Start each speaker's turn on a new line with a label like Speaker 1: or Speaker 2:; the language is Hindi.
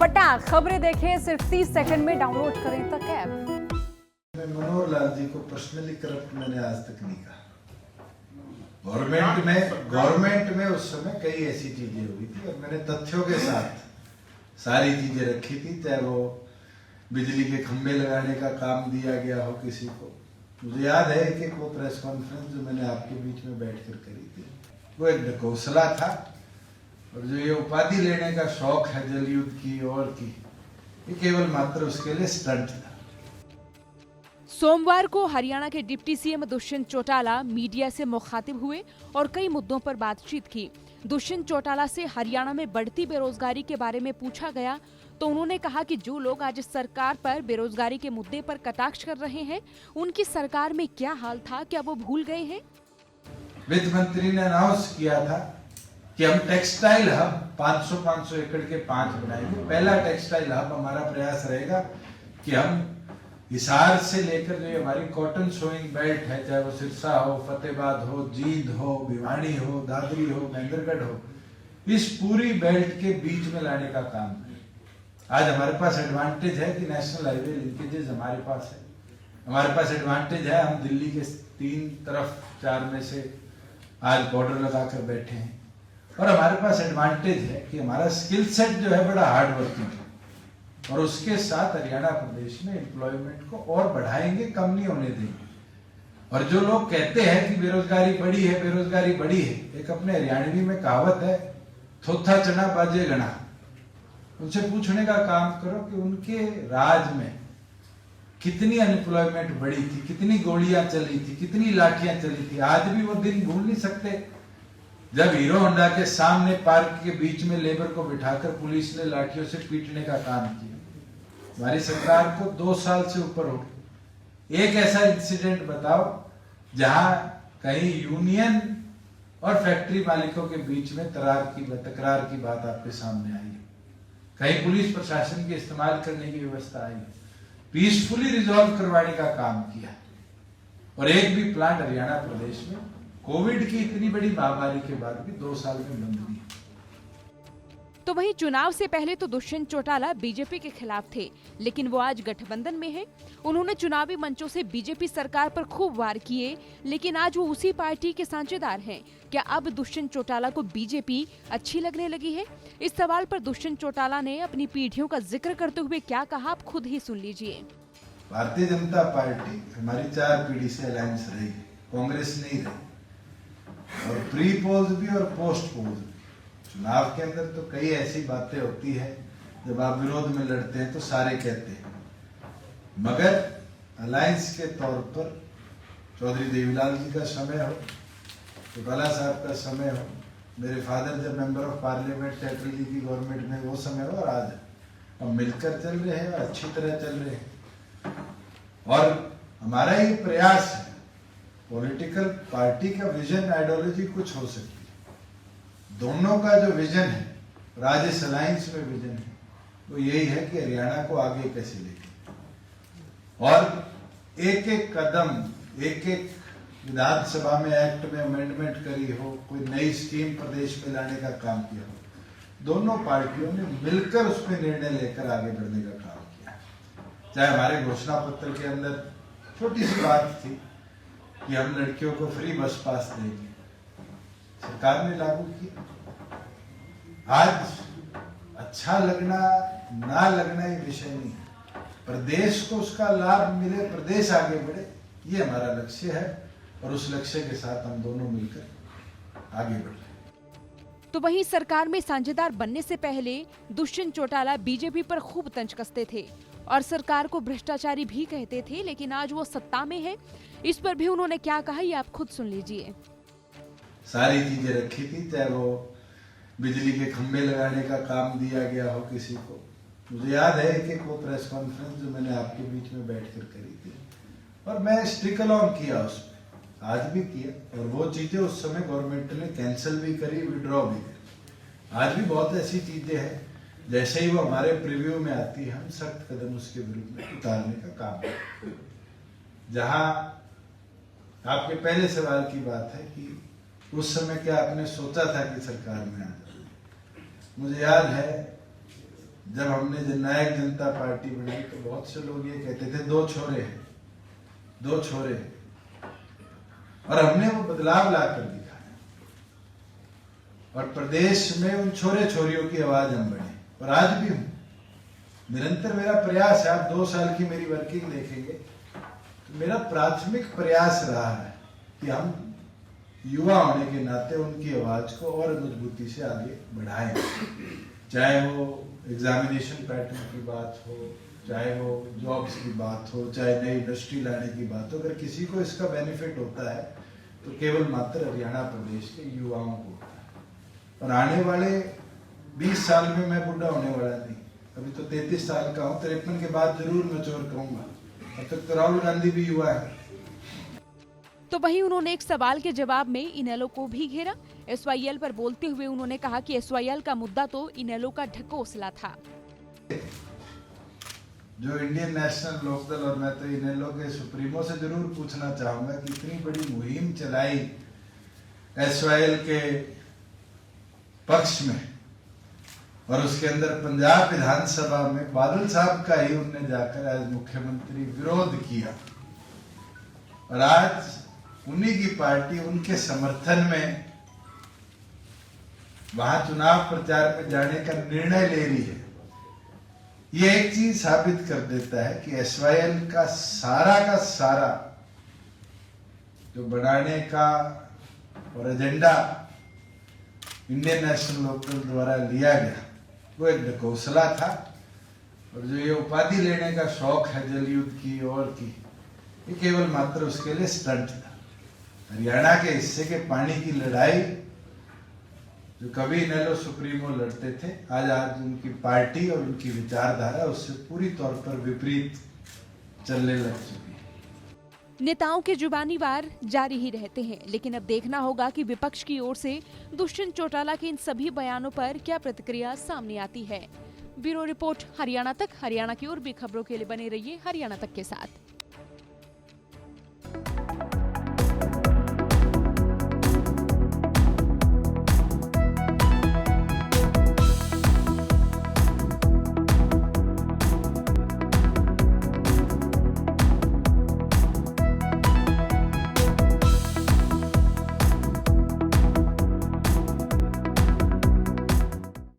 Speaker 1: फटाक खबरें देखें सिर्फ 30 सेकंड में डाउनलोड करें तक ऐप।
Speaker 2: मनोहर लाल जी को पर्सनली करप्ट मैंने आज तक नहीं कहा। गवर्नमेंट में उस समय कई ऐसी चीजें हुई थी और मैंने तथ्यों के साथ सारी चीजें रखी थी, चाहे वो बिजली के खंभे लगाने का काम दिया गया हो किसी को। मुझे याद है कि वो प्रेस कॉन्फ्रेंस जो मैंने आपके बीच में बैठकर करी थी, वो एक ढकोसला था। और जो ये उपाधि लेने का शौक है जलयुद्ध की और की, ये केवल मात्र उसके लिए स्टंट था।
Speaker 3: सोमवार को हरियाणा के deputy CM Dushyant Chautala media से मुखातिब हुए और कई मुद्दों पर बातचीत की। दुष्यंत चौटाला से हरियाणा में बढ़ती बेरोजगारी के बारे में पूछा गया तो उन्होंने कहा कि जो लोग आज सरकार पर बेरोजगारी के मुद्दे पर कटाक्ष कर रहे हैं, उनकी सरकार में क्या हाल था, क्या वो भूल गए हैं?
Speaker 2: वित्त मंत्री ने अनाउंस किया था कि हम टेक्सटाइल हब 500 एकड़ के 5 बनाएंगे। पहला टेक्सटाइल हब हमारा प्रयास रहेगा कि हम हिसार से लेकर जो हमारी कॉटन सोइंग बेल्ट है, चाहे वो सिरसा हो, फतेहाबाद हो, जींद हो, भिवानी हो, दादरी हो, महेंद्रगढ़ हो, इस पूरी बेल्ट के बीच में लाने का काम है। आज हमारे पास एडवांटेज है कि नेशनल हाईवे लिंकेजेस हमारे पास है। हमारे पास एडवांटेज है, हम दिल्ली के 3 तरफ 4 में से आज बॉर्डर लगाकर बैठे हैं। और हमारे पास एडवांटेज है कि हमारा स्किल सेट जो है बड़ा हार्ड वर्किंग है। और उसके साथ हरियाणा प्रदेश में एम्प्लॉयमेंट को और बढ़ाएंगे, कम नहीं होने देंगे। और जो लोग कहते हैं कि बेरोजगारी बढ़ी है, बेरोजगारी बढ़ी है, एक अपने हरियाणवी में कहावत है, थोथा चना बाजे गना। उनसे पूछने का काम करो कि उनके राज में कितनी अनएम्प्लॉयमेंट बढ़ी थी, कितनी गोलियां चली थी, कितनी लाठियां चली थी। आज भी वो दिन भूल नहीं सकते जब हीरो होंडा के सामने पार्क के बीच में लेबर को बिठाकर पुलिस ने लाठियों से पीटने का काम किया। हमारी सरकार को 2 साल से ऊपर हो गए। एक ऐसा इंसिडेंट बताओ जहां कहीं यूनियन और फैक्ट्री मालिकों के बीच में तकरार की बात आपके सामने आई, कहीं पुलिस प्रशासन के इस्तेमाल करने की व्यवस्था आई, पीसफुली रिजॉल्व करवाने का काम किया। और एक भी प्लांट हरियाणा प्रदेश में कोविड की इतनी बड़ी महामारी के बाद भी 2 साल में बंद नहीं।
Speaker 3: तो वहीं चुनाव से पहले तो दुष्यंत चौटाला बीजेपी के खिलाफ थे, लेकिन वो आज गठबंधन में है। उन्होंने चुनावी मंचों से बीजेपी सरकार पर खूब वार किए, लेकिन आज वो उसी पार्टी के साझेदार हैं। क्या अब दुष्यंत चौटाला को बीजेपी अच्छी लगने लगी है? इस सवाल पर दुष्यंत चौटाला ने अपनी पीढ़ियों का जिक्र करते हुए क्या कहा, आप खुद ही सुन लीजिए।
Speaker 2: भारतीय जनता पार्टी हमारी 4 पीढ़ी से अलायंस रही, कांग्रेस नहीं रही। और प्री पोल्स भी और पोस्ट पोल्स भी। चुनाव के अंदर तो कई ऐसी बातें होती है, जब आप विरोध में लड़ते हैं तो सारे कहते हैं, मगर अलायंस के तौर पर चौधरी देवीलाल जी का समय हो, चौटाला साहब का समय हो, मेरे फादर जब मेंबर ऑफ पार्लियामेंट चैटर्जी जी की गवर्नमेंट में वो समय हो, और आज हम मिलकर चल रहे हैं, अच्छी तरह चल रहे हैं। और हमारा ये प्रयास है, पॉलिटिकल पार्टी का विजन आइडियोलॉजी कुछ हो सकती है, दोनों का जो विजन है, राजेश अलायंस में विजन है, वो यही है कि हरियाणा को आगे कैसे लेके। और एक एक कदम, एक एक विधानसभा में एक्ट में अमेंडमेंट करी हो, कोई नई स्कीम प्रदेश में लाने का काम किया हो, दोनों पार्टियों ने मिलकर उस पर निर्णय लेकर आगे बढ़ने का काम किया। चाहे हमारे घोषणा पत्र के अंदर छोटी सी बात थी कि हम लड़कियों को फ्री बस पास देंगे, सरकार ने लागू किया। आज अच्छा लगना ना लगना ये विषय नहीं है, प्रदेश को उसका लाभ मिले, प्रदेश आगे बढ़े, ये हमारा लक्ष्य है। और उस लक्ष्य के साथ हम दोनों मिलकर आगे बढ़ रहे हैं।
Speaker 3: तो वहीं सरकार में साझेदार बनने से पहले दुष्यंत चौटाला बीजेपी पर खूब तंज कसते थे और सरकार को भ्रष्टाचारी भी कहते थे, लेकिन आज वो सत्ता में है। इस पर भी उन्होंने क्या कहा, ये आप खुद सुन लीजिए।
Speaker 2: सारी चीजें रखी थी, चाहे वो बिजली के खंभे लगाने का काम दिया गया हो किसी को। मुझे याद है कि वो प्रेस कॉन्फ्रेंस जो मैंने आपके बीच में बैठकर करी थी, और मैं स्टिक ऑन किया उसमें, आज भी किया। और वो चीजें उस समय गवर्नमेंट ने कैंसिल भी करी, विड्रॉ भी करी। आज भी बहुत ऐसी चीजें हैं, जैसे ही वो हमारे प्रीव्यू में आती है, हम सख्त कदम उसके विरुद्ध में उतारने का काम करते हैं। जहां आपके पहले सवाल की बात है कि उस समय क्या आपने सोचा था कि सरकार में आ जाए, मुझे याद है जब हमने जननायक जनता पार्टी बनाई तो बहुत से लोग ये कहते थे दो छोरे हैं, दो छोरे हैं। और हमने वो बदलाव लाकर दिखाया और प्रदेश में उन छोरे छोरियों की आवाज हम बढ़े। और आज भी हूं, निरंतर मेरा प्रयास है। आप 2 साल की मेरी वर्किंग देखेंगे तो मेरा प्राथमिक प्रयास रहा है कि हम युवा होने के नाते उनकी आवाज को और मजबूती से आगे बढ़ाएं। चाहे वो एग्जामिनेशन पैटर्न की बात हो, चाहे वो जॉब्स की बात हो, चाहे नई इंडस्ट्री लाने की बात हो। अगर किसी को इसका बेनिफिट होता है तो केवल मात्र हरियाणा प्रदेश के युवाओं को होता है। और आने वाले 20 साल में मैं बूढ़ा होने वाला नहीं, अभी तो 33 साल का हूँ, 53 के बाद जरूर मैच्योर कहूंगा। अब तक तो राहुल गांधी भी युवा है।
Speaker 3: तो वहीं उन्होंने एक सवाल के जवाब में इनेलो को भी घेरा। एसवाईएल पर बोलते हुए उन्होंने कहा कि एसवाईएल का मुद्दा तो इनेलो का ढकोसला था।
Speaker 2: जो इंडियन नेशनल लोकदल, और मैं तो इनेलो के सुप्रीमो से जरूर पूछना चाहूंगा कि इतनी बड़ी मुहिम चलाई एसवाईएल के पक्ष में, और उसके अंदर पंजाब विधानसभा में बादल साहब का ही उनने जाकर एज मुख्यमंत्री विरोध किया, और आज उन्हीं की पार्टी उनके समर्थन में वहां चुनाव प्रचार में जाने का निर्णय ले रही है। ये एक चीज साबित कर देता है कि एसवाईएल का सारा जो बनाने का और एजेंडा इंडियन नेशनल लोकदल द्वारा लिया गया वो एक ढकोसला था। और जो ये उपाधि लेने का शौक है जल युद्ध की और की, ये केवल मात्र उसके लिए स्टंट था। हरियाणा के हिस्से के पानी की लड़ाई जो कभी इनेलो सुप्रीमो लड़ते थे, आज उनकी पार्टी और उनकी विचारधारा उससे पूरी तौर पर विपरीत चलने लग चुकी है।
Speaker 3: नेताओं के जुबानी वार जारी ही रहते हैं, लेकिन अब देखना होगा कि विपक्ष की ओर से दुष्यंत चौटाला के इन सभी बयानों पर क्या प्रतिक्रिया सामने आती है। ब्यूरो रिपोर्ट हरियाणा तक। हरियाणा की और भी खबरों के लिए बने रहिए हरियाणा तक के साथ।